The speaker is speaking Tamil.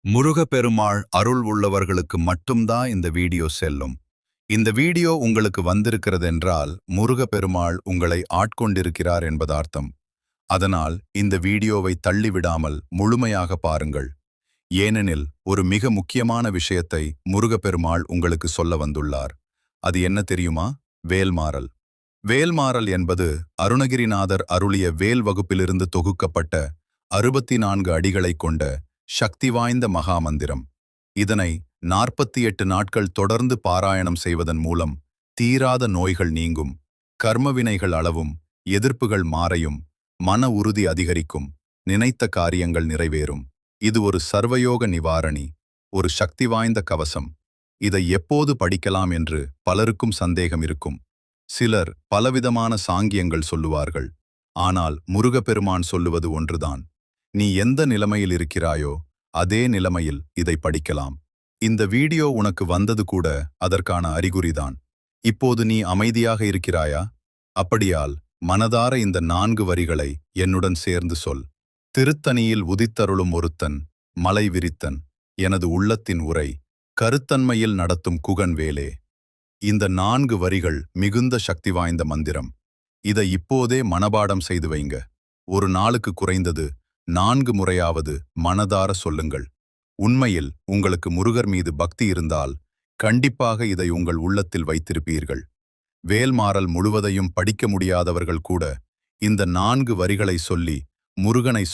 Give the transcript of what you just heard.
முருகப்பெருமாள் அருள் உள்ளவர்களுக்கு மட்டும்தான் இந்த வீடியோ செல்லும். இந்த வீடியோ உங்களுக்கு வந்திருக்கிறதென்றால் முருகப்பெருமாள் உங்களை ஆட்கொண்டிருக்கிறார் என்பது அர்த்தம். அதனால் இந்த வீடியோவை தள்ளிவிடாமல் முழுமையாக பாருங்கள். ஏனெனில் ஒரு மிக முக்கியமான விஷயத்தை முருகப்பெருமாள் உங்களுக்கு சொல்ல வந்துள்ளார். அது என்ன தெரியுமா? வேல்மாறல். வேல்மாறல் என்பது அருணகிரிநாதர் அருளிய வேல் வகுப்பிலிருந்து தொகுக்கப்பட்ட 64 அடிகளைக் கொண்ட சக்தி வாய்ந்த மகாமந்திரம். இதனை 48 நாட்கள் தொடர்ந்து பாராயணம் செய்வதன் மூலம் தீராத நோய்கள் நீங்கும், கர்மவினைகள் அளவும், எதிர்ப்புகள் மாறையும், மன உறுதி அதிகரிக்கும், நினைத்த காரியங்கள் நிறைவேறும். இது ஒரு சர்வயோக நிவாரணி, ஒரு சக்தி வாய்ந்த கவசம். இதை எப்போது படிக்கலாம் என்று பலருக்கும் சந்தேகம் இருக்கும். சிலர் பலவிதமான சாங்கியங்கள் சொல்லுவார்கள். ஆனால் முருகப்பெருமான் சொல்லுவது ஒன்றுதான். நீ எந்த நிலைமையில் இருக்கிறாயோ அதே நிலைமையில் இதை படிக்கலாம். இந்த வீடியோ உனக்கு வந்தது கூட அதற்கான அறிகுறிதான். இப்போது நீ அமைதியாக இருக்கிறாயா? அப்படியால் மனதார இந்த 4 வரிகளை என்னுடன் சேர்ந்து சொல். திருத்தணியில் உதித்தருளும் ஒருத்தன், மலை விரித்தன், எனது உள்ளத்தின் உரை, கருத்தன்மையில் நடத்தும் குகன் வேலே. இந்த 4 வரிகள் மிகுந்த சக்தி வாய்ந்த மந்திரம். இதை இப்போதே மனபாடம் செய்து வைங்க. ஒரு நாளுக்கு குறைந்தது 4 முறையாவது மனதார சொல்லுங்கள். உண்மையில் உங்களுக்கு முருகர் மீது பக்தி இருந்தால் கண்டிப்பாக இதை உங்கள் உள்ளத்தில் வைத்திருப்பீர்கள். வேல்மாறல் முழுவதையும் படிக்க முடியாதவர்கள் கூட இந்த 4 வரிகளை சொல்லி முருகனை